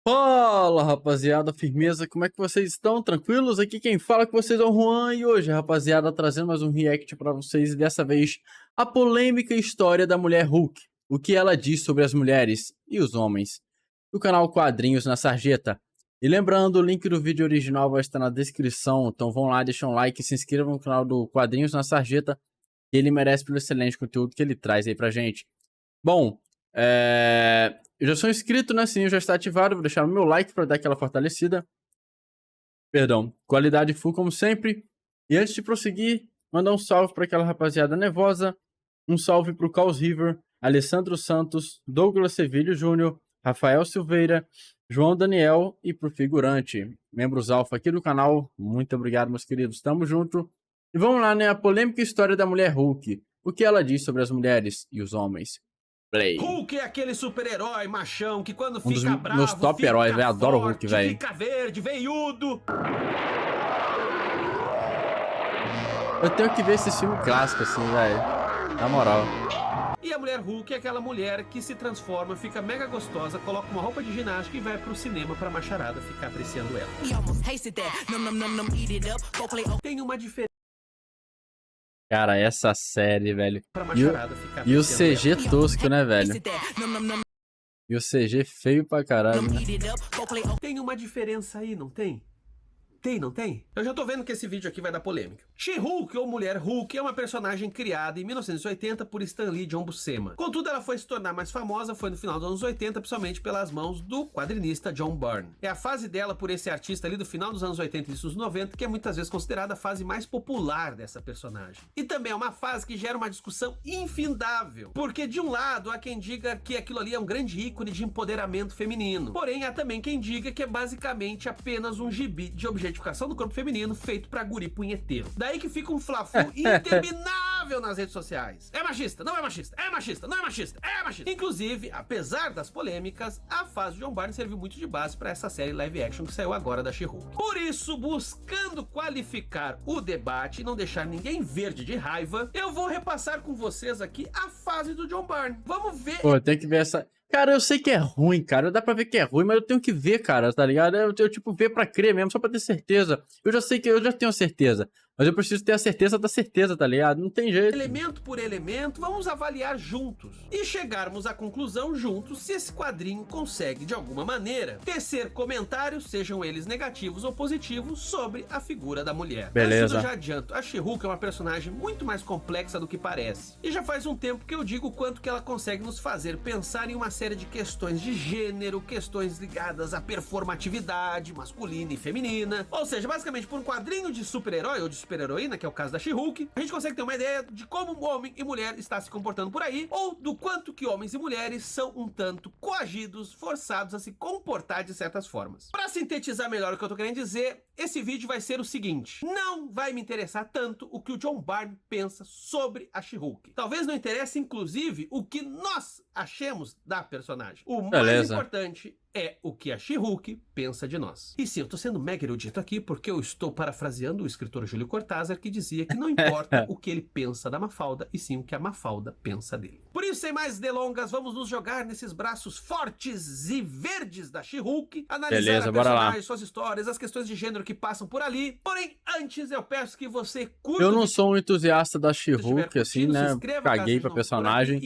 Fala, rapaziada, firmeza, como é que vocês estão? Tranquilos? Aqui quem fala com vocês é o Juan e hoje, rapaziada, trazendo mais um react pra vocês e dessa vez a polêmica história da mulher Hulk, o que ela diz sobre as mulheres e os homens, do canal Quadrinhos na Sarjeta. E lembrando, o link do vídeo original vai estar na descrição, então vão lá, deixam um like e se inscrevam no canal do Quadrinhos na Sarjeta, que ele merece pelo excelente conteúdo que ele traz aí pra gente. Bom, eu já sou inscrito, né? Sim, já está ativado. Vou deixar o meu like para dar aquela fortalecida. Perdão, qualidade full como sempre. E antes de prosseguir, mandar um salve para aquela rapaziada nervosa. Um salve para o Caos River, Alessandro Santos, Douglas Sevilho Júnior, Rafael Silveira, João Daniel e pro figurante, membros alfa aqui do canal. Muito obrigado, meus queridos. Tamo junto. E vamos lá, né? A polêmica história da mulher Hulk. O que ela diz sobre as mulheres e os homens. Play. Hulk é aquele super-herói machão que quando Um dos fica bravo, meus top fica heróis, velho. Adoro o Hulk, forte, velho. fica verde, veiudo. Eu tenho que ver esse filme clássico, assim, velho. Na moral. E a mulher Hulk é aquela mulher que se transforma, fica mega gostosa, coloca uma roupa de ginástica e vai pro cinema pra macharada ficar apreciando ela. Tem uma diferença Cara, essa série, velho. pra macharada ficar E o apreciando CG ela. tosco, né, velho? E o CG feio pra caralho, né? Tem uma diferença aí, não tem? Não tem? Eu já tô vendo que esse vídeo aqui vai dar polêmica. She-Hulk, ou Mulher Hulk, é uma personagem criada em 1980 por Stan Lee e John Buscema. Contudo, ela foi se tornar mais famosa foi no final dos anos 80, principalmente pelas mãos do quadrinista John Byrne. É a fase dela por esse artista ali do final dos anos 80 e início dos 90 que é muitas vezes considerada a fase mais popular dessa personagem. E também é uma fase que gera uma discussão infindável, porque de um lado há quem diga que aquilo ali é um grande ícone de empoderamento feminino. Porém, há também quem diga que é basicamente apenas um gibi de objetificação do corpo feminino feito pra guri punheteiro. Daí que fica um fla-fu interminável nas redes sociais. É machista, não é machista, é machista, não é machista, é machista. Inclusive, apesar das polêmicas, a fase de John Byrne serviu muito de base pra essa série live action que saiu agora da She-Hulk. Por isso, buscando qualificar o debate e não deixar ninguém verde de raiva, eu vou repassar com vocês aqui a fase do John Byrne. Vamos ver. Pô, tem que ver essa... Cara, eu sei que é ruim, cara. Dá pra ver que é ruim, mas eu tenho que ver, cara, tá ligado? Eu tipo, ver pra crer mesmo, só pra ter certeza. Eu já sei que eu já tenho certeza. Mas eu preciso ter a certeza da certeza, tá ligado? Não tem jeito. Elemento por elemento, vamos avaliar juntos e chegarmos à conclusão juntos se esse quadrinho consegue, de alguma maneira, tecer comentários, sejam eles negativos ou positivos, sobre a figura da mulher. Beleza. Antes eu já adianto, a She-Hulk é uma personagem muito mais complexa do que parece. E já faz um tempo que eu digo o quanto que ela consegue nos fazer pensar em uma série de questões de gênero, questões ligadas à performatividade masculina e feminina. Ou seja, basicamente por um quadrinho de super-herói ou de super-heroína, que é o caso da She-Hulk, a gente consegue ter uma ideia de como um homem e mulher está se comportando por aí, ou do quanto que homens e mulheres são um tanto coagidos, forçados a se comportar de certas formas. Para sintetizar melhor o que eu tô querendo dizer, esse vídeo vai ser o seguinte: não vai me interessar tanto o que o John Byrne pensa sobre a She-Hulk. Talvez não interesse, inclusive, o que nós achemos da personagem. O mais importante é o que a She-Hulk pensa de nós. E sim, eu tô sendo mega erudito aqui porque eu estou parafraseando o escritor Júlio Cortázar, que dizia que não importa o que ele pensa da Mafalda, e sim o que a Mafalda pensa dele. Por isso, sem mais delongas, vamos nos jogar nesses braços fortes e verdes da She-Hulk, analisar a personagem, suas histórias, as questões de gênero que passam por ali. Porém, antes eu peço que você curta. Eu não sou um entusiasta da She-Hulk, assim, né? Caguei pra personagem.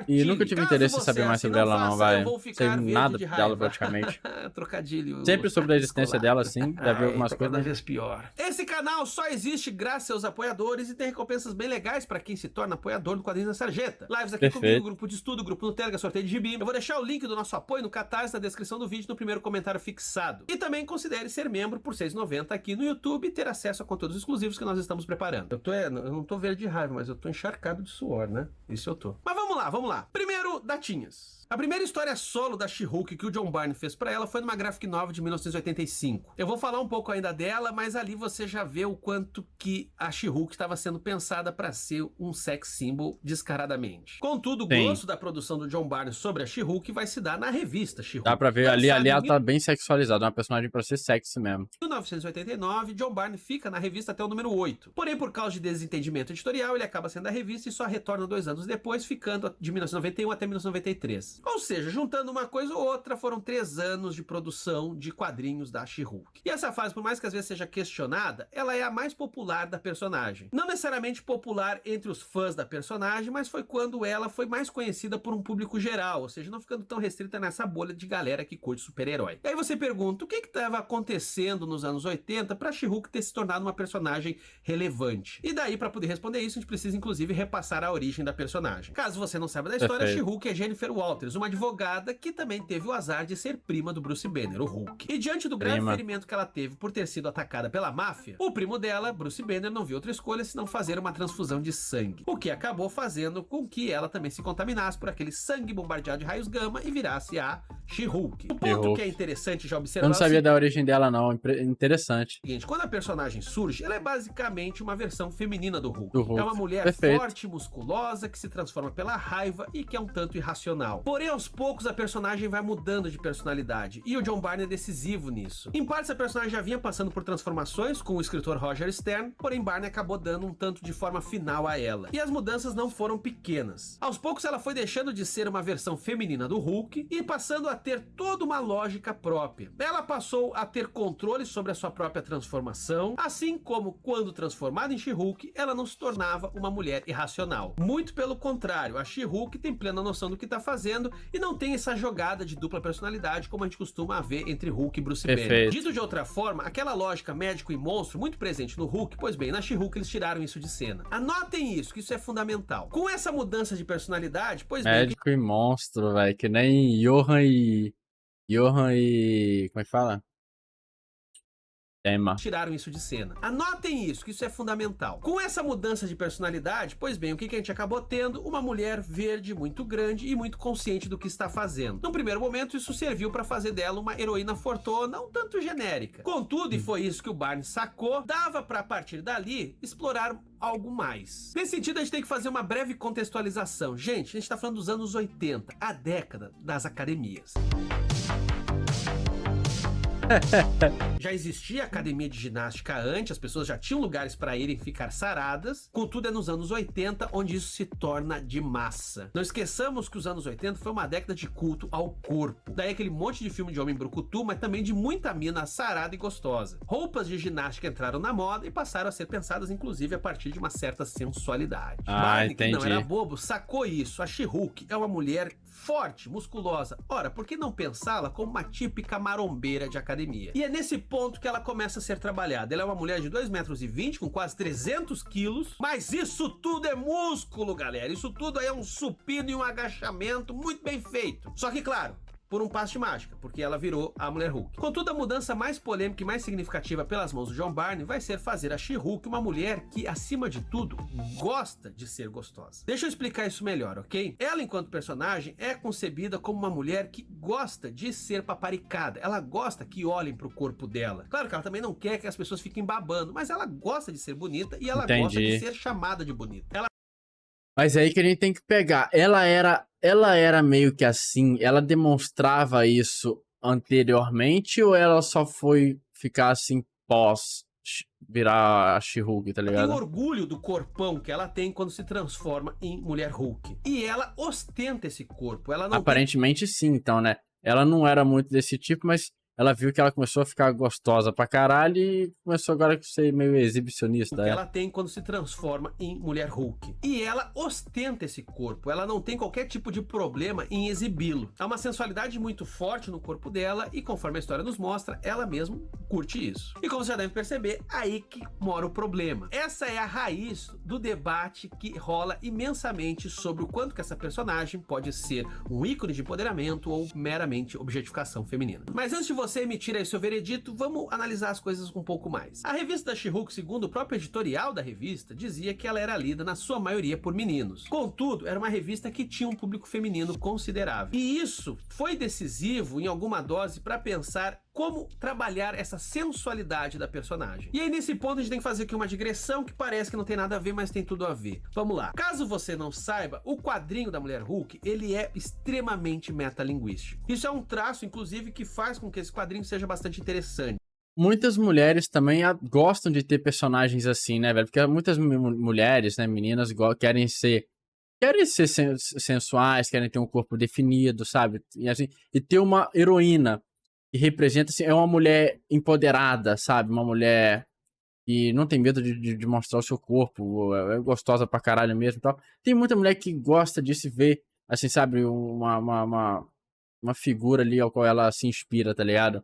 E nunca tive interesse em saber mais sobre ela, não, vai. Não sei nada dela, praticamente. Trocadilho. Sempre sobre a existência dela, sim. Deve ver algumas coisas. Cada vez pior. Esse canal só existe graças aos apoiadores e tem recompensas bem legais pra quem se torna apoiador do Quadrinhos da Sarjeta. Lives aqui comigo, grupo de estudo, grupo no Telegram, sorteio de gibi. Eu vou deixar o link do nosso apoio no Catarse na descrição do vídeo, no primeiro comentário fixado. E também considere ser membro por R$ 6,90 aqui no YouTube e ter acesso a conteúdos exclusivos que nós estamos preparando. Eu não tô verde de raiva, mas eu tô encharcado de suor, né? Isso eu tô. Mas vamos lá. Primeiro, datinhas. A primeira história solo da She-Hulk que o John Byrne fez pra ela foi numa graphic novel de 1985. Eu vou falar um pouco ainda dela, mas ali você já vê o quanto que a She-Hulk estava sendo pensada pra ser um sex symbol descaradamente. Contudo, o grosso da produção do John Byrne sobre a She-Hulk vai se dar na revista She-Hulk. Dá pra ver, ali ela tá bem sexualizada, é uma personagem pra ser sexy mesmo. Em 1989, John Byrne fica na revista até o número 8. Porém, por causa de desentendimento editorial, ele acaba sendo da revista e só retorna 2 anos depois, ficando de 1991 até 1993. Ou seja, juntando uma coisa ou outra, foram 3 anos de produção de quadrinhos da She-Hulk. E essa fase, por mais que às vezes seja questionada, ela é a mais popular da personagem. Não necessariamente popular entre os fãs da personagem, mas foi quando ela foi mais conhecida por um público geral, ou seja, não ficando tão restrita nessa bolha de galera que curte super-herói. E aí você pergunta, o que estava acontecendo nos anos 80 para She-Hulk ter se tornado uma personagem relevante? E daí, para poder responder isso, a gente precisa inclusive repassar a origem da personagem. Caso você não saiba da história, She-Hulk é Jennifer Walters, uma advogada que também teve o azar de ser prima do Bruce Banner, o Hulk. E diante do grave ferimento que ela teve por ter sido atacada pela máfia, o primo dela, Bruce Banner, não viu outra escolha senão fazer uma transfusão de sangue, o que acabou fazendo com que ela também se contaminasse por aquele sangue bombardeado de raios gama e virasse a She-Hulk. O ponto que é interessante já observar... Eu não sabia da origem dela não, interessante. Seguinte, quando a personagem surge, ela é basicamente uma versão feminina do Hulk. É uma mulher forte, musculosa, que se transforma pela raiva e que é um tanto irracional. Porém, aos poucos, a personagem vai mudando de personalidade, e o John Byrne é decisivo nisso. Em parte, a personagem já vinha passando por transformações com o escritor Roger Stern, porém Byrne acabou dando um tanto de forma final a ela. E as mudanças não foram pequenas. Aos poucos, ela foi deixando de ser uma versão feminina do Hulk e passando a ter toda uma lógica própria. Ela passou a ter controle sobre a sua própria transformação, assim como, quando transformada em She-Hulk, ela não se tornava uma mulher irracional. Muito pelo contrário, a She-Hulk tem plena noção do que está fazendo e não tem essa jogada de dupla personalidade como a gente costuma ver entre Hulk e Bruce Banner. Dito de outra forma, aquela lógica médico e monstro muito presente no Hulk, pois bem, na She-Hulk eles tiraram isso de cena. Anotem isso, que isso é fundamental. Com essa mudança de personalidade, pois bem... Médico e monstro, velho, que nem Johan e... Como é que fala? Tiraram isso de cena. Anotem isso, que isso é fundamental. Com essa mudança de personalidade, pois bem, o que a gente acabou tendo? Uma mulher verde muito grande e muito consciente do que está fazendo. No primeiro momento, isso serviu para fazer dela uma heroína fortuna, um tanto genérica. Contudo, e foi isso que o Barney sacou, dava para a partir dali explorar algo mais. Nesse sentido, a gente tem que fazer uma breve contextualização. Gente, a gente está falando dos anos 80, a década das academias. Já existia academia de ginástica antes, as pessoas já tinham lugares para irem ficar saradas, contudo é nos anos 80 onde isso se torna de massa. Não esqueçamos que os anos 80 foi uma década de culto ao corpo. Daí aquele monte de filme de homem brucutu, mas também de muita mina sarada e gostosa. Roupas de ginástica entraram na moda e passaram a ser pensadas inclusive a partir de uma certa sensualidade. Barney, que não era bobo, sacou isso. A She-Hulk é uma mulher forte, musculosa. Ora, por que não pensá-la como uma típica marombeira de academia? E é nesse ponto que ela começa a ser trabalhada. Ela é uma mulher de 2,20 metros, com quase 300 quilos, mas isso tudo é músculo, galera. Isso tudo aí é um supino e um agachamento muito bem feito. Só que, claro, por um passo de mágica, porque ela virou a Mulher Hulk. Contudo, a mudança mais polêmica e mais significativa pelas mãos do John Byrne vai ser fazer a She-Hulk uma mulher que, acima de tudo, gosta de ser gostosa. Deixa eu explicar isso melhor, ok? Ela, enquanto personagem, é concebida como uma mulher que gosta de ser paparicada. Ela gosta que olhem pro corpo dela. Claro que ela também não quer que as pessoas fiquem babando, mas ela gosta de ser bonita e ela gosta de ser chamada de bonita. Mas é aí que a gente tem que pegar. Ela era meio que assim, ela demonstrava isso anteriormente ou ela só foi ficar assim pós virar a She-Hulk, tá ligado? Tem orgulho do corpão que ela tem quando se transforma em Mulher Hulk. E ela ostenta esse corpo. Ela não Aparentemente sim, então, né? Ela não era muito desse tipo, mas ela viu que ela começou a ficar gostosa pra caralho e começou agora a ser meio exibicionista. Que ela tem quando se transforma em Mulher Hulk. E ela ostenta esse corpo. Ela não tem qualquer tipo de problema em exibi-lo. Há uma sensualidade muito forte no corpo dela e, conforme a história nos mostra, ela mesma curte isso. E como você já deve perceber, aí que mora o problema. Essa é a raiz do debate que rola imensamente sobre o quanto que essa personagem pode ser um ícone de empoderamento ou meramente objetificação feminina. Mas antes de você emitir aí seu veredito, vamos analisar as coisas um pouco mais. A revista da She-Hulk, segundo o próprio editorial da revista, dizia que ela era lida na sua maioria por meninos. Contudo, era uma revista que tinha um público feminino considerável. E isso foi decisivo em alguma dose para pensar como trabalhar essa sensualidade da personagem. E aí nesse ponto a gente tem que fazer aqui uma digressão que parece que não tem nada a ver, mas tem tudo a ver. Vamos lá. Caso você não saiba, o quadrinho da Mulher Hulk, ele é extremamente metalinguístico. Isso é um traço, inclusive, que faz com que esse quadrinho seja bastante interessante. Muitas mulheres também gostam de ter personagens assim, né, velho? Porque muitas mulheres, né, meninas, querem ser querem ser sensuais, querem ter um corpo definido, sabe? E, assim, e ter uma heroína que representa, assim, é uma mulher empoderada, sabe? Uma mulher que não tem medo de mostrar o seu corpo, é gostosa pra caralho mesmo e tal. Tem muita mulher que gosta de se ver, assim, sabe? Uma figura ali ao qual ela se inspira, tá ligado?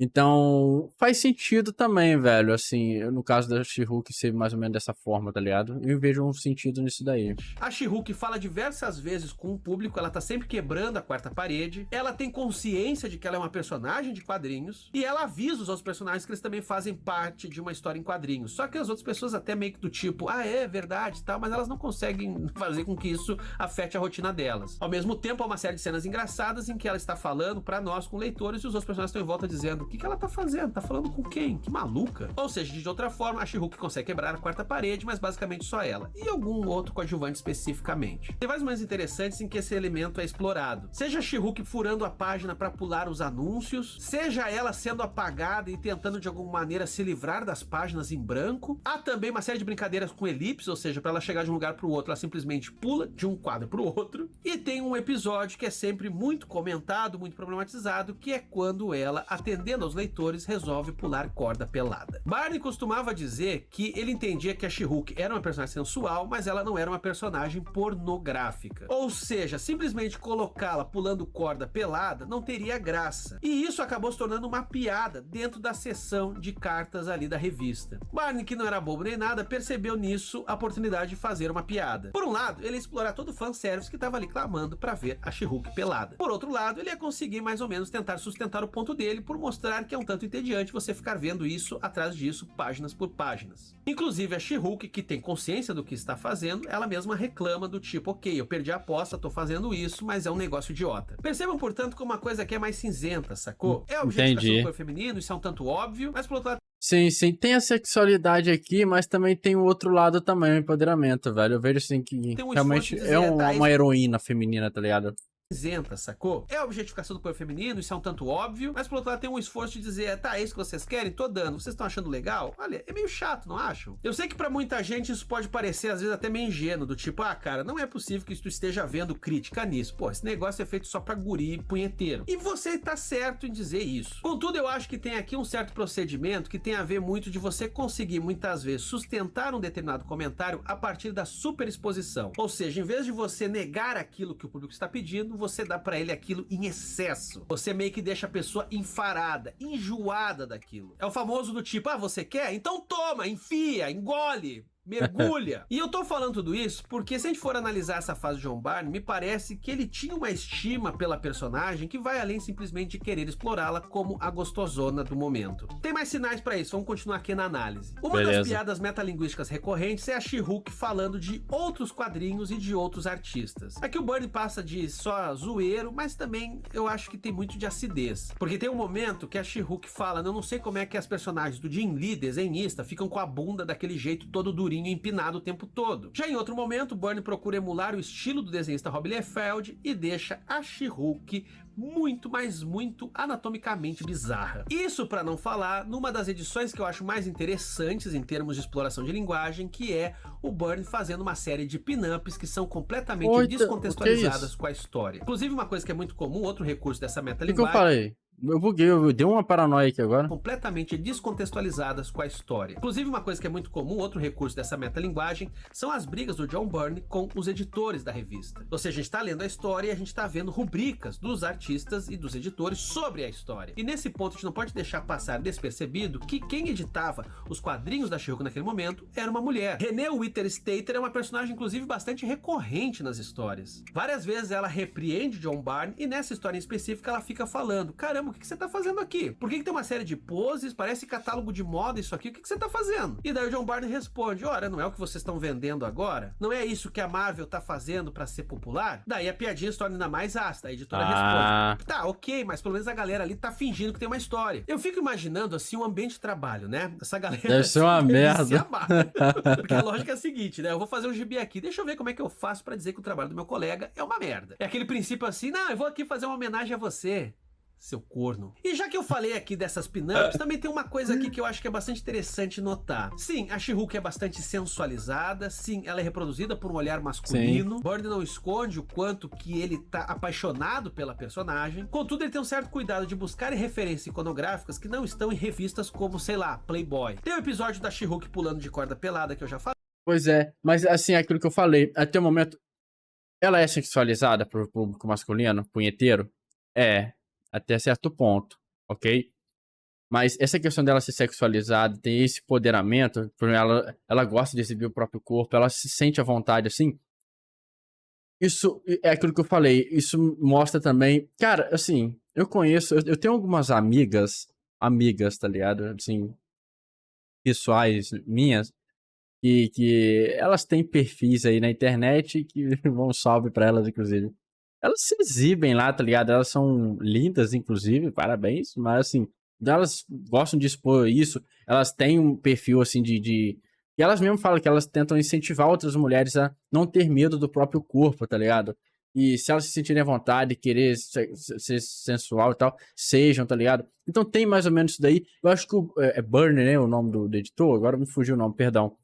Então, faz sentido também, velho, assim, no caso da She-Hulk ser mais ou menos dessa forma, tá ligado? Eu vejo um sentido nisso daí. A She-Hulk fala diversas vezes com o público, ela tá sempre quebrando a quarta parede, ela tem consciência de que ela é uma personagem de quadrinhos, e ela avisa os outros personagens que eles também fazem parte de uma história em quadrinhos. Só que as outras pessoas até meio que do tipo, é verdade, tal, mas elas não conseguem fazer com que isso afete a rotina delas. Ao mesmo tempo, há uma série de cenas engraçadas em que ela está falando pra nós, com leitores, e os outros personagens estão em volta dizendo, o que ela tá fazendo? Tá falando com quem? Que maluca. Ou seja, de outra forma, a She-Hulk consegue quebrar a quarta parede, mas basicamente só ela. E algum outro coadjuvante especificamente. Tem vários momentos interessantes em que esse elemento é explorado. Seja a She-Hulk furando a página para pular os anúncios, seja ela sendo apagada e tentando de alguma maneira se livrar das páginas em branco. Há também uma série de brincadeiras com elipses, ou seja, para ela chegar de um lugar para o outro, ela simplesmente pula de um quadro para o outro. E tem um episódio que é sempre muito comentado, muito problematizado, que é quando ela, atendendo aos leitores, resolve pular corda pelada. Barney costumava dizer que ele entendia que a She-Hulk era uma personagem sensual, mas ela não era uma personagem pornográfica. Ou seja, simplesmente colocá-la pulando corda pelada não teria graça. E isso acabou se tornando uma piada dentro da seção de cartas ali da revista. Barney, que não era bobo nem nada, percebeu nisso a oportunidade de fazer uma piada. Por um lado, ele ia explorar todo o fanservice que estava ali clamando para ver a She-Hulk pelada. Por outro lado, ele ia conseguir mais ou menos tentar sustentar o ponto dele por mostrar que é um tanto entediante você ficar vendo isso atrás disso, páginas por páginas. Inclusive a She-Hulk, que tem consciência do que está fazendo, ela mesma reclama do tipo, ok, eu perdi a aposta, tô fazendo isso, mas é um negócio idiota. Percebam, portanto, como uma coisa aqui é mais cinzenta, sacou? É a objetificação do corpo feminino, isso é um tanto óbvio, mas por outro lado... Sim, tem a sexualidade aqui, mas também tem o outro lado também, o empoderamento, velho. Eu vejo assim que realmente é uma heroína feminina, tá ligado? Cinzenta, sacou? É a objetificação do corpo feminino, isso é um tanto óbvio, mas por outro lado tem um esforço de dizer, tá, é isso que vocês querem? Tô dando, vocês estão achando legal? Olha, é meio chato, não acham? Eu sei que pra muita gente isso pode parecer às vezes até meio ingênuo, do tipo, cara, não é possível que tu esteja vendo crítica nisso. Pô, esse negócio é feito só pra guri punheteiro. E você tá certo em dizer isso. Contudo, eu acho que tem aqui um certo procedimento que tem a ver muito de você conseguir muitas vezes sustentar um determinado comentário a partir da superexposição. Ou seja, em vez de você negar aquilo que o público está pedindo, você dá pra ele aquilo em excesso. Você meio que deixa a pessoa enfarada, enjoada daquilo. É o famoso do tipo, você quer? Então toma, enfia, engole, mergulha. E eu tô falando tudo isso porque se a gente for analisar essa fase de John Barney, me parece que ele tinha uma estima pela personagem que vai além simplesmente de querer explorá-la como a gostosona do momento. Tem mais sinais pra isso, vamos continuar aqui na análise. Uma das piadas metalinguísticas recorrentes é a She-Hulk falando de outros quadrinhos e de outros artistas. Aqui o Barney passa de só zoeiro, mas também eu acho que tem muito de acidez. Porque tem um momento que a She-Hulk fala, eu não sei como é que as personagens do Jim Lee, desenhista, ficam com a bunda daquele jeito todo durinho empinado o tempo todo. Já em outro momento, Byrne procura emular o estilo do desenhista Rob Liefeld e deixa a She-Hulk muito, mas muito anatomicamente bizarra. Isso para não falar numa das edições que eu acho mais interessantes em termos de exploração de linguagem, que é o Byrne fazendo uma série de pin-ups que são completamente descontextualizadas com a história. Inclusive uma coisa que é muito comum, outro recurso dessa metalinguagem... O que eu falei? Eu buguei, eu dei uma paranoia aqui agora. Completamente descontextualizadas com a história. Inclusive, uma coisa que é muito comum, outro recurso dessa metalinguagem, são as brigas do John Byrne com os editores da revista. Ou seja, a gente tá lendo a história e a gente tá vendo rubricas dos artistas e dos editores sobre a história. E nesse ponto, a gente não pode deixar passar despercebido que quem editava os quadrinhos da She-Hulk naquele momento era uma mulher. Renée Witter Stater é uma personagem, inclusive, bastante recorrente nas histórias. Várias vezes ela repreende John Byrne e nessa história em específico ela fica falando, caramba, o que você tá fazendo aqui? Por que tem uma série de poses? Parece catálogo de moda isso aqui. O que você tá fazendo? E daí o John Byrne responde, ora, não é o que vocês estão vendendo agora? Não é isso que a Marvel tá fazendo pra ser popular? Daí a piadinha se torna ainda mais ácida. A editora responde, tá, ok, mas pelo menos a galera ali tá fingindo que tem uma história. Eu fico imaginando, assim, um ambiente de trabalho, né? Essa galera... Deve ser uma merda. Porque a lógica é a seguinte, né? Eu vou fazer um gibi aqui, deixa eu ver como é que eu faço pra dizer que o trabalho do meu colega é uma merda. É aquele princípio assim, não, eu vou aqui fazer uma homenagem a você. seu corno. E já que eu falei aqui dessas pin-ups, também tem uma coisa aqui que eu acho que é bastante interessante notar. Sim, a She-Hulk é bastante sensualizada, sim, ela é reproduzida por um olhar masculino. Byrne não esconde o quanto que ele tá apaixonado pela personagem. Contudo, ele tem um certo cuidado de buscar referências iconográficas que não estão em revistas como, sei lá, Playboy. Tem o episódio da She-Hulk pulando de corda pelada que eu já falei. Pois é, mas assim, aquilo que eu falei, até o momento, ela é sexualizada pro público masculino, punheteiro? É, até certo ponto, ok? Mas essa questão dela ser sexualizada, ter esse empoderamento, ela gosta de exibir o próprio corpo, ela se sente à vontade, assim. Isso é aquilo que eu falei, isso mostra também. Cara, assim, eu conheço, eu tenho algumas amigas, tá ligado? Assim, pessoais minhas, que elas têm perfis aí na internet que vão um salve pra elas, inclusive. Elas se exibem lá, tá ligado? Elas são lindas, inclusive, parabéns, mas assim, elas gostam de expor isso, elas têm um perfil assim E elas mesmo falam que elas tentam incentivar outras mulheres a não ter medo do próprio corpo, tá ligado? E se elas se sentirem à vontade, querer ser sensual e tal, sejam, tá ligado? Então tem mais ou menos isso daí. Eu acho que é Burner, né? O nome do editor, agora me fugiu o nome, perdão.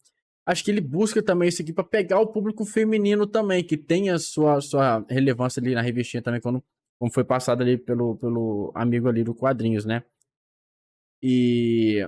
Acho que ele busca também isso aqui pra pegar o público feminino também, que tem a sua relevância ali na revistinha também, como foi passado ali pelo amigo ali do quadrinhos, né? E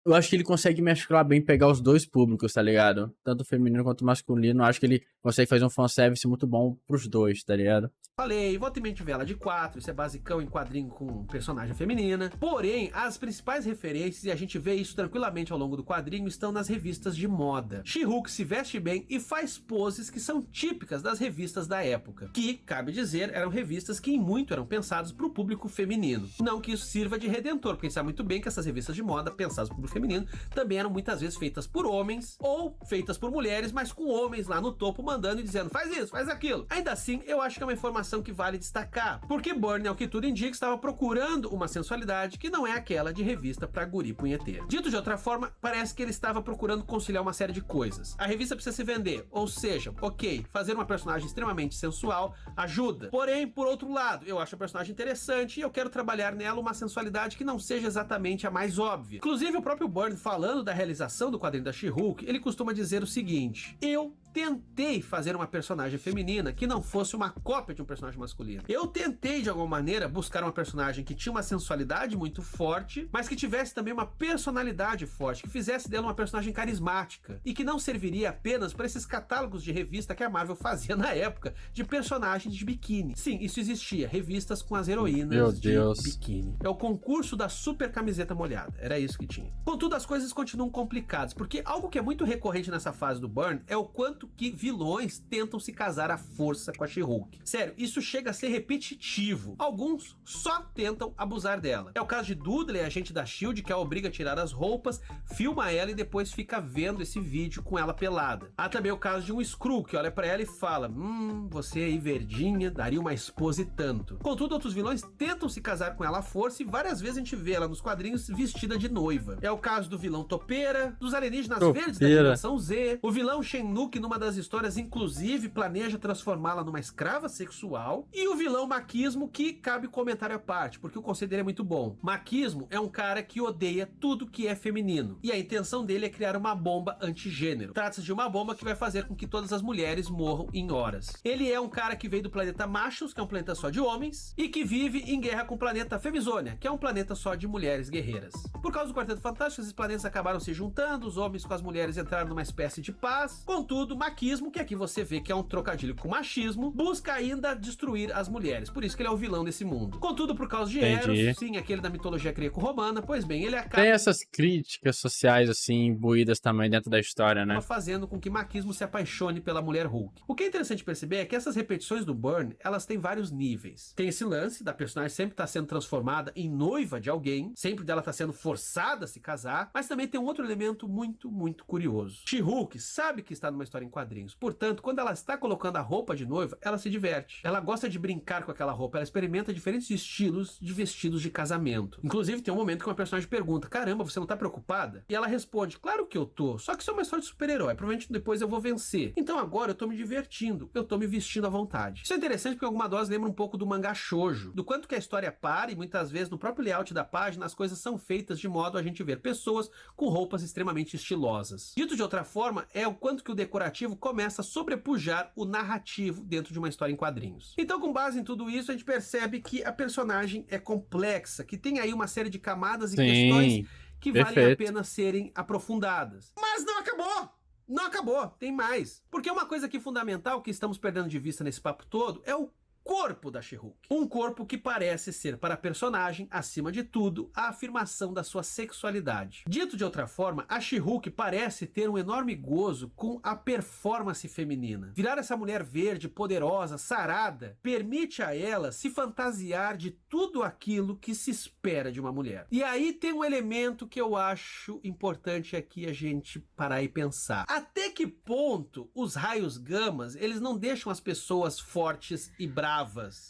eu acho que ele consegue mesclar bem, pegar os dois públicos, tá ligado? Tanto o feminino quanto o masculino. Eu acho que ele consegue fazer um fanservice muito bom pros dois, tá ligado? Falei, volta e meia vê ela de 4, isso é basicão em quadrinho com personagem feminina. Porém, as principais referências, e a gente vê isso tranquilamente ao longo do quadrinho, estão nas revistas de moda. She-Hulk se veste bem e faz poses que são típicas das revistas da época, que, cabe dizer, eram revistas que em muito eram pensadas para o público feminino. Não que isso sirva de redentor, porque sabe muito bem que essas revistas de moda, pensadas para o público feminino, também eram muitas vezes feitas por homens, ou feitas por mulheres, mas com homens lá no topo mandando e dizendo, faz isso, faz aquilo. Ainda assim, eu acho que é uma informação que vale destacar, porque Byrne, ao que tudo indica, estava procurando uma sensualidade que não é aquela de revista pra guri punheteiro. Dito de outra forma, parece que ele estava procurando conciliar uma série de coisas. A revista precisa se vender, ou seja, ok, fazer uma personagem extremamente sensual ajuda. Porém, por outro lado, eu acho a personagem interessante e eu quero trabalhar nela uma sensualidade que não seja exatamente a mais óbvia. Inclusive, o próprio Byrne, falando da realização do quadrinho da She-Hulk, ele costuma dizer o seguinte: eu tentei fazer uma personagem feminina que não fosse uma cópia de um personagem masculino. Eu tentei, de alguma maneira, buscar uma personagem que tinha uma sensualidade muito forte, mas que tivesse também uma personalidade forte, que fizesse dela uma personagem carismática, e que não serviria apenas para esses catálogos de revista que a Marvel fazia na época, de personagens de biquíni. Sim, isso existia, revistas com as heroínas de biquíni. É o concurso da super camiseta molhada, era isso que tinha. Contudo, as coisas continuam complicadas, porque algo que é muito recorrente nessa fase do Byrne é o quanto que vilões tentam se casar à força com a She-Hulk. Sério, isso chega a ser repetitivo. Alguns só tentam abusar dela. É o caso de Dudley, agente da S.H.I.E.L.D., que a obriga a tirar as roupas, filma ela e depois fica vendo esse vídeo com ela pelada. Há também o caso de um Skrull, que olha pra ela e fala, você aí verdinha, daria uma esposa e tanto. Contudo, outros vilões tentam se casar com ela à força e várias vezes a gente vê ela nos quadrinhos vestida de noiva. É o caso do vilão Topeira, dos alienígenas verdes da Dimensão Z, o vilão Shen-Nuk numa das histórias, inclusive, planeja transformá-la numa escrava sexual, e o vilão Maquismo, que cabe comentário à parte, porque o conceito dele é muito bom. Maquismo é um cara que odeia tudo que é feminino, e a intenção dele é criar uma bomba antigênero. Trata-se de uma bomba que vai fazer com que todas as mulheres morram em horas. Ele é um cara que veio do planeta Machos, que é um planeta só de homens, e que vive em guerra com o planeta Femizônia, que é um planeta só de mulheres guerreiras. Por causa do Quarteto Fantástico, esses planetas acabaram se juntando, os homens com as mulheres entraram numa espécie de paz. Contudo, Maquismo, que aqui você vê que é um trocadilho com machismo, busca ainda destruir as mulheres. Por isso que ele é o vilão desse mundo. Contudo, por causa de Eros, sim, aquele da mitologia greco-romana, pois bem, ele acaba... Tem essas críticas sociais, assim, imbuídas também dentro da história, né? Fazendo com que Maquismo se apaixone pela mulher Hulk. O que é interessante perceber é que essas repetições do Byrne, elas têm vários níveis. Tem esse lance da personagem sempre estar sendo transformada em noiva de alguém, sempre dela estar sendo forçada a se casar, mas também tem um outro elemento muito, muito curioso. She-Hulk sabe que está numa história quadrinhos. Portanto, quando ela está colocando a roupa de noiva, ela se diverte. Ela gosta de brincar com aquela roupa, ela experimenta diferentes estilos de vestidos de casamento. Inclusive, tem um momento que uma personagem pergunta: caramba, você não tá preocupada? E ela responde: claro que eu tô, só que isso é uma história de super-herói, provavelmente depois eu vou vencer. Então agora eu tô me divertindo, eu tô me vestindo à vontade. Isso é interessante porque alguma dose lembra um pouco do mangá shoujo, do quanto que a história para e muitas vezes no próprio layout da página as coisas são feitas de modo a gente ver pessoas com roupas extremamente estilosas. Dito de outra forma, é o quanto que o decorativo começa a sobrepujar o narrativo dentro de uma história em quadrinhos. Então, com base em tudo isso, a gente percebe que a personagem é complexa, que tem aí uma série de camadas e questões que valem a pena serem aprofundadas. Mas não acabou! Não acabou, tem mais. Porque uma coisa aqui fundamental que estamos perdendo de vista nesse papo todo é o corpo da She-Hulk. Um corpo que parece ser para a personagem, acima de tudo, a afirmação da sua sexualidade. Dito de outra forma, a She-Hulk parece ter um enorme gozo com a performance feminina. Virar essa mulher verde, poderosa, sarada, permite a ela se fantasiar de tudo aquilo que se espera de uma mulher. E aí tem um elemento que eu acho importante aqui a gente parar e pensar. Até que ponto os raios gamas, eles não deixam as pessoas fortes e bravas,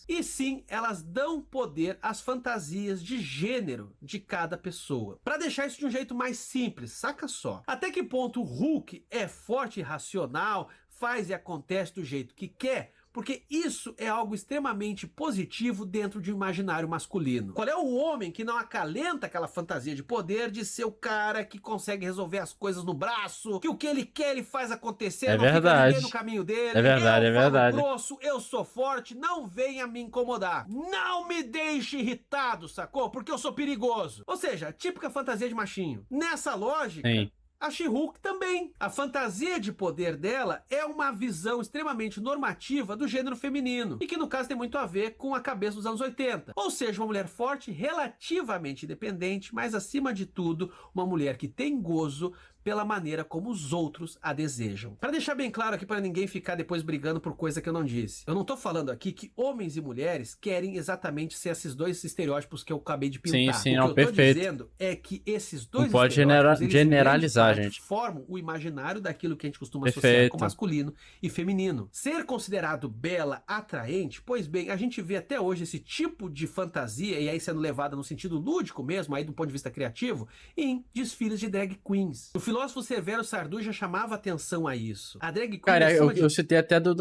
e sim, elas dão poder às fantasias de gênero de cada pessoa. Para deixar isso de um jeito mais simples, saca só. Até que ponto o Hulk é forte e racional, faz e acontece do jeito que quer, porque isso é algo extremamente positivo dentro de um imaginário masculino. Qual é o homem que não acalenta aquela fantasia de poder de ser o cara que consegue resolver as coisas no braço, que o que ele quer ele faz acontecer, É não fica verdade. ninguém no caminho dele, É verdade, eu é falo verdade. grosso, eu sou forte, não venha me incomodar. Não me deixe irritado, sacou? Porque eu sou perigoso. Ou seja, a típica fantasia de machinho. Nessa lógica, Sim. a She-Hulk também. A fantasia de poder dela é uma visão extremamente normativa do gênero feminino, e que no caso tem muito a ver com a cabeça dos anos 80. Ou seja, uma mulher forte, relativamente independente, mas acima de tudo, uma mulher que tem gozo pela maneira como os outros a desejam. Para deixar bem claro aqui, para ninguém ficar depois brigando por coisa que eu não disse, eu não tô falando aqui que homens e mulheres querem exatamente ser esses dois estereótipos que eu acabei de pintar. Sim, O não, que eu perfeito. tô dizendo é que esses dois Não pode estereótipos, eles, em grande generalizar, parte, gente. formam o imaginário daquilo que a gente costuma associar com Perfeito. masculino e feminino. Ser considerado bela, atraente, pois bem, a gente vê até hoje esse tipo de fantasia, e aí sendo levada no sentido lúdico mesmo, aí do ponto de vista criativo, em desfiles de drag queens. O filósofo Severo Sardu já chamava atenção a isso. A drag queen, Cara, acima de eu citei até do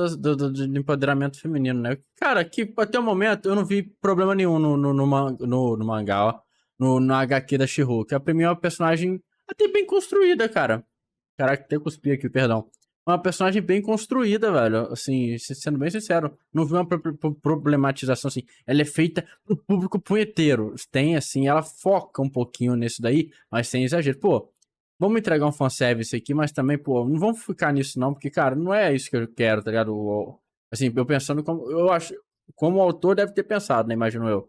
empoderamento feminino, né? Cara, que até o momento eu não vi problema nenhum no mangá, ó. No HQ da She-Hulk. Pra mim é uma personagem até bem construída, cara. Caraca, até cuspi aqui, perdão. Uma personagem bem construída, velho. Assim, sendo bem sincero, não vi uma problematização assim. Ela é feita pro público punheteiro. Tem, assim, ela foca um pouquinho nisso daí, mas sem exagero. Pô, vamos entregar um fanservice aqui, mas também, pô, não vamos ficar nisso não, porque, cara, não é isso que eu quero, tá ligado? Assim, eu pensando como, eu acho, como o autor deve ter pensado, né, imagino eu.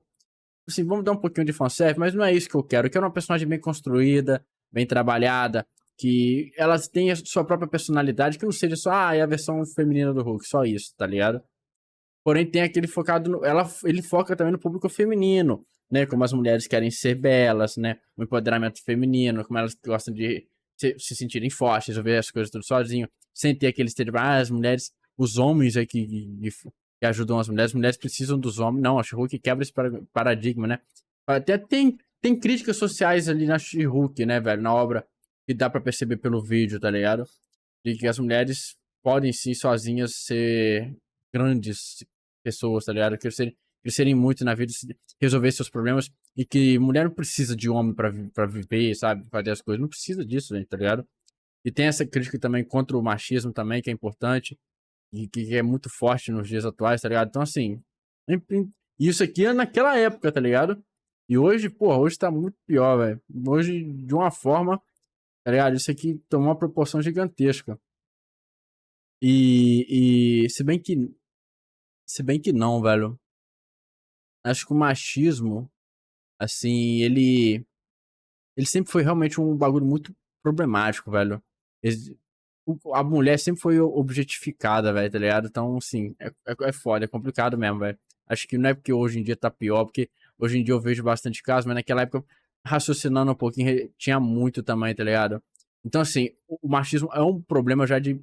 Assim, vamos dar um pouquinho de fanservice, mas não é isso que eu quero. Eu quero uma personagem bem construída, bem trabalhada, que ela tenha sua própria personalidade, que não seja só, é a versão feminina do Hulk, só isso, tá ligado? Porém, tem aquele focado ele foca também no público feminino, né? Como as mulheres querem ser belas, né? O empoderamento feminino, como elas gostam de se sentirem fortes, resolver as coisas tudo sozinho, sem ter aquele estereótipo, as mulheres, os homens é que ajudam as mulheres precisam dos homens. Não, a She-Hulk quebra esse paradigma, né? Até tem críticas sociais ali na She-Hulk, né, velho? Na obra, que dá pra perceber pelo vídeo, tá ligado? De que as mulheres podem sim sozinhas ser grandes pessoas, tá ligado? Crescerem muito na vida, resolver seus problemas, e que mulher não precisa de homem pra viver, sabe? Fazer as coisas. Não precisa disso, gente, tá ligado? E tem essa crítica também contra o machismo também, que é importante, e que é muito forte nos dias atuais, tá ligado? Então, assim, isso aqui é naquela época, tá ligado? E hoje, porra, hoje tá muito pior, velho. Hoje, de uma forma, tá ligado? Isso aqui tomou uma proporção gigantesca. E se bem que não, velho. Acho que o machismo, assim, ele sempre foi realmente um bagulho muito problemático, velho. A mulher sempre foi objetificada, velho, tá ligado? Então, assim, é foda, é complicado mesmo, velho. Acho que não é porque hoje em dia tá pior, porque hoje em dia eu vejo bastante casos, mas naquela época, raciocinando um pouquinho, tinha muito também, tá ligado? Então, assim, o machismo é um problema já de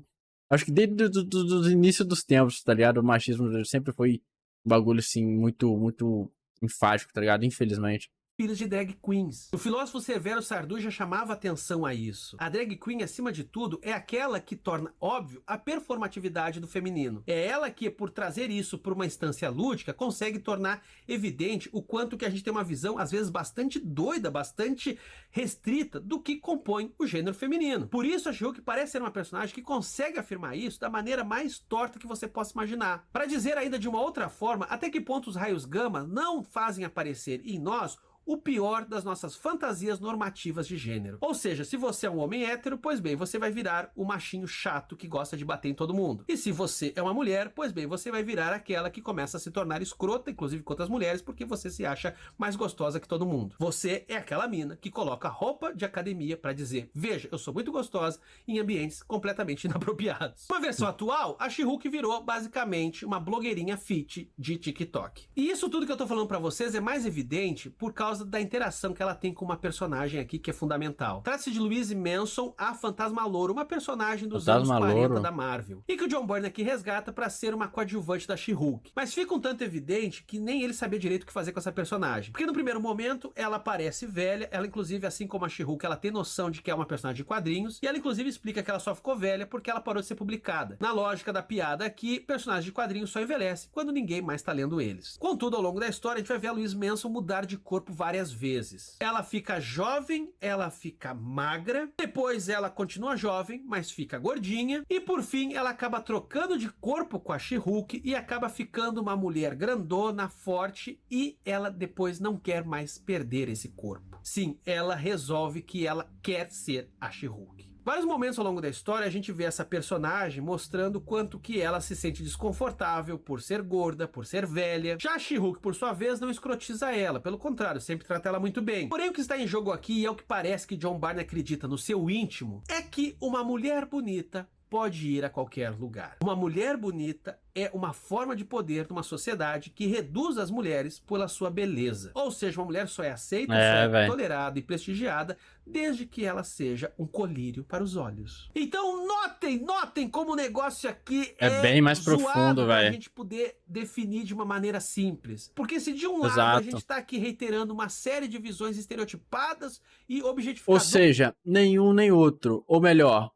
Acho que desde do início dos tempos, tá ligado? O machismo sempre foi um bagulho, assim, muito enfático, tá ligado? Infelizmente. Filhos de drag queens. O filósofo Severo Sardu já chamava atenção a isso. A drag queen, acima de tudo, é aquela que torna óbvio a performatividade do feminino. É ela que, por trazer isso por uma instância lúdica, consegue tornar evidente o quanto que a gente tem uma visão, às vezes, bastante doida, bastante restrita do que compõe o gênero feminino. Por isso, a She-Hulk parece ser uma personagem que consegue afirmar isso da maneira mais torta que você possa imaginar. Para dizer ainda de uma outra forma, até que ponto os raios gama não fazem aparecer em nós o pior das nossas fantasias normativas de gênero. Ou seja, se você é um homem hétero, pois bem, você vai virar o machinho chato que gosta de bater em todo mundo. E se você é uma mulher, pois bem, você vai virar aquela que começa a se tornar escrota, inclusive contra as mulheres, porque você se acha mais gostosa que todo mundo. Você é aquela mina que coloca roupa de academia para dizer, veja, eu sou muito gostosa, em ambientes completamente inapropriados. Uma versão atual, a She-Hulk virou basicamente uma blogueirinha fit de TikTok. E isso tudo que eu tô falando para vocês é mais evidente por causa da interação que ela tem com uma personagem aqui que é fundamental. Trata-se de Louise Manson, a Fantasma Louro, uma personagem dos anos 40 da Marvel, e que o John Byrne aqui resgata para ser uma coadjuvante da She-Hulk. Mas fica um tanto evidente que nem ele sabia direito o que fazer com essa personagem, porque no primeiro momento ela parece velha, ela inclusive, assim como a She-Hulk, ela tem noção de que é uma personagem de quadrinhos, e ela inclusive explica que ela só ficou velha porque ela parou de ser publicada. Na lógica da piada aqui, personagens de quadrinhos só envelhecem quando ninguém mais tá lendo eles. Contudo, ao longo da história, a gente vai ver a Louise Manson mudar de corpo várias vezes. Ela fica jovem, ela fica magra, depois ela continua jovem, mas fica gordinha, e por fim ela acaba trocando de corpo com a She-Hulk e acaba ficando uma mulher grandona, forte, e ela depois não quer mais perder esse corpo. Sim, ela resolve que ela quer ser a She-Hulk. Vários momentos ao longo da história a gente vê essa personagem mostrando quanto que ela se sente desconfortável por ser gorda, por ser velha. Já a She-Hulk, por sua vez, não escrotiza ela, pelo contrário, sempre trata ela muito bem. Porém, o que está em jogo aqui, e é o que parece que John Byrne acredita no seu íntimo, é que uma mulher bonita pode ir a qualquer lugar. Uma mulher bonita é uma forma de poder numa sociedade que reduz as mulheres pela sua beleza. Ou seja, uma mulher só é aceita, só é tolerada e prestigiada desde que ela seja um colírio para os olhos. Então notem como o negócio aqui é bem mais profundo, velho. A gente poder definir de uma maneira simples. Porque se de um lado a gente tá aqui reiterando uma série de visões estereotipadas e objetificadoras... Ou seja, nenhum nem outro. Ou melhor,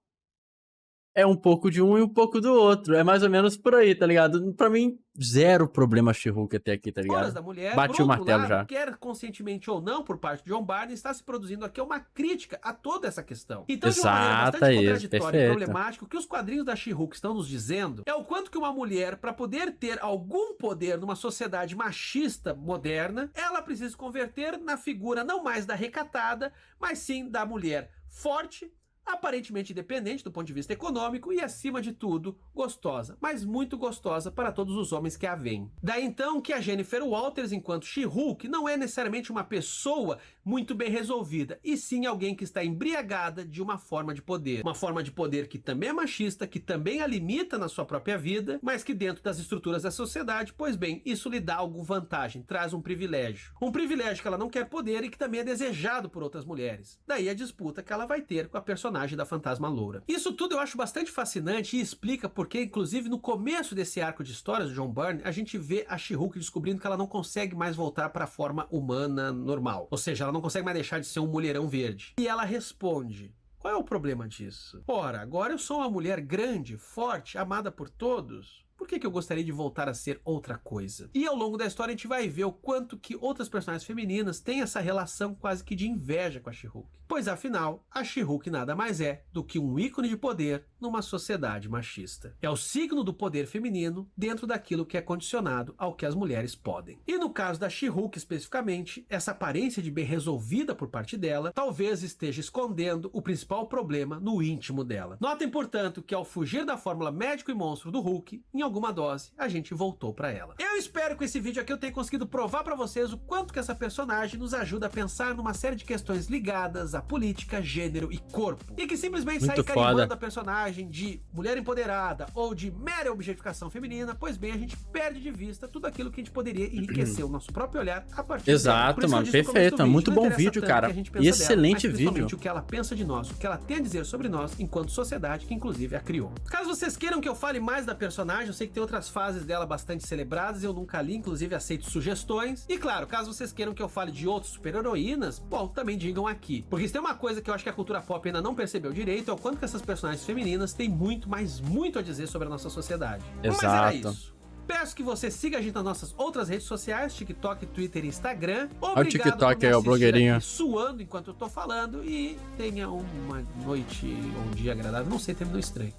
é um pouco de um e um pouco do outro. É mais ou menos por aí, tá ligado? Pra mim, zero problema She-Hulk até aqui, tá ligado? Da mulher, bate o martelo lado, já. Quer conscientemente ou não, por parte de John Byrne, está se produzindo aqui uma crítica a toda essa questão. Então, de uma maneira bastante contraditória e problemática, o que os quadrinhos da She-Hulk estão nos dizendo é o quanto que uma mulher, para poder ter algum poder numa sociedade machista moderna, ela precisa se converter na figura não mais da recatada, mas sim da mulher forte, aparentemente independente do ponto de vista econômico e, acima de tudo, gostosa, mas muito gostosa para todos os homens que a veem. Daí então que a Jennifer Walters, enquanto She-Hulk, não é necessariamente uma pessoa muito bem resolvida, e sim alguém que está embriagada de uma forma de poder. Uma forma de poder que também é machista, que também a limita na sua própria vida, mas que dentro das estruturas da sociedade, pois bem, isso lhe dá alguma vantagem, traz um privilégio. Um privilégio que ela não quer poder e que também é desejado por outras mulheres. Daí a disputa que ela vai ter com a personagem da Fantasma Loura. Isso tudo eu acho bastante fascinante e explica porque, inclusive, no começo desse arco de histórias do John Byrne, a gente vê a She-Hulk descobrindo que ela não consegue mais voltar para a forma humana normal. Ou seja, ela não consegue mais deixar de ser um mulherão verde. E ela responde: qual é o problema disso? Ora, agora eu sou uma mulher grande, forte, amada por todos. Por que eu gostaria de voltar a ser outra coisa? E ao longo da história a gente vai ver o quanto que outras personagens femininas têm essa relação quase que de inveja com a She-Hulk. Pois afinal, a She-Hulk nada mais é do que um ícone de poder numa sociedade machista. É o signo do poder feminino dentro daquilo que é condicionado ao que as mulheres podem. E no caso da She-Hulk especificamente, essa aparência de bem resolvida por parte dela talvez esteja escondendo o principal problema no íntimo dela. Notem, portanto, que ao fugir da fórmula médico e monstro do Hulk, em alguma dose, a gente voltou pra ela. Eu espero que com esse vídeo aqui eu tenha conseguido provar pra vocês o quanto que essa personagem nos ajuda a pensar numa série de questões ligadas à política, gênero e corpo. E que simplesmente sair carimbando a personagem mensagem de mulher empoderada ou de mera objetificação feminina, pois bem, a gente perde de vista tudo aquilo que a gente poderia enriquecer o nosso próprio olhar a partir dela. Por Exato, isso que eu mano, disse no começo do perfeito. É muito não bom interessa vídeo, tanto cara. o que a gente pensa Excelente dela, mas principalmente vídeo. o que ela pensa de nós, o que ela tem a dizer sobre nós enquanto sociedade, que inclusive a criou. Caso vocês queiram que eu fale mais da personagem, eu sei que tem outras fases dela bastante celebradas, eu nunca li, inclusive aceito sugestões. E claro, caso vocês queiram que eu fale de outras super-heroínas, bom, também digam aqui. Porque se tem uma coisa que eu acho que a cultura pop ainda não percebeu direito, é o quanto que essas personagens femininas têm muito, mas muito a dizer sobre a nossa sociedade. Exato. Mas era isso. Peço que você siga a gente nas nossas outras redes sociais, TikTok, Twitter e Instagram. Olha o Obrigado TikTok por me aí, ó, assistir blogueirinho. aqui suando enquanto eu tô falando e tenha uma noite ou um dia agradável. Não sei, terminou estranho.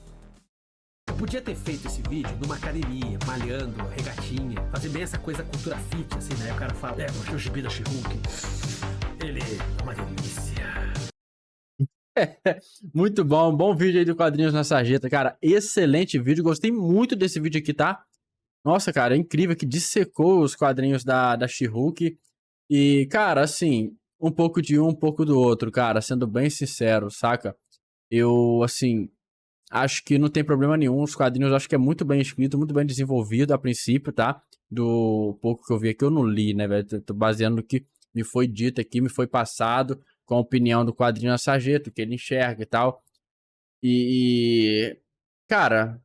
Eu podia ter feito esse vídeo numa academia, malhando, regatinha, fazer bem essa coisa cultura fit, assim, né? O cara fala, o gibi da She-Hulk, ele é uma delícia. Muito bom, bom vídeo aí do Quadrinhos na Sarjeta, cara, excelente vídeo, gostei muito desse vídeo aqui, tá? Nossa, cara, é incrível que dissecou os quadrinhos da She-Hulk e, cara, assim, um pouco de um pouco do outro, cara, sendo bem sincero, saca? Eu, assim, acho que não tem problema nenhum, os quadrinhos acho que é muito bem escrito, muito bem desenvolvido a princípio, tá? Do pouco que eu vi aqui, eu não li, né, velho? Tô baseando no que me foi dito aqui, me foi passado, com a opinião do Quadrinho na Sarjeta, que ele enxerga e tal. Cara,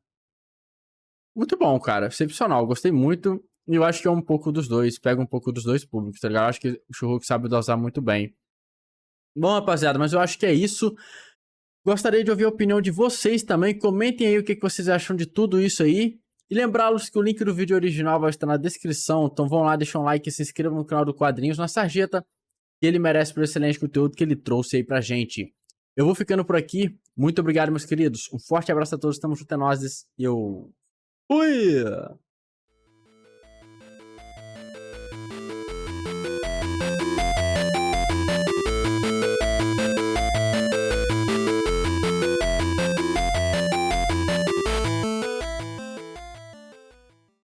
muito bom, cara, excepcional, gostei muito. E eu acho que é um pouco dos dois, pega um pouco dos dois públicos, tá ligado? Eu acho que o She-Hulk sabe dosar muito bem. Bom, rapaziada, mas eu acho que é isso. Gostaria de ouvir a opinião de vocês também. Comentem aí o que vocês acham de tudo isso aí. E lembrá-los que o link do vídeo original vai estar na descrição. Então vão lá, deixam um like e se inscrevam no canal do Quadrinhos na Sarjeta. Que ele merece pelo excelente conteúdo que ele trouxe aí pra gente. Eu vou ficando por aqui. Muito obrigado, meus queridos. Um forte abraço a todos. Tamo junto, é nóis. E eu... Fui!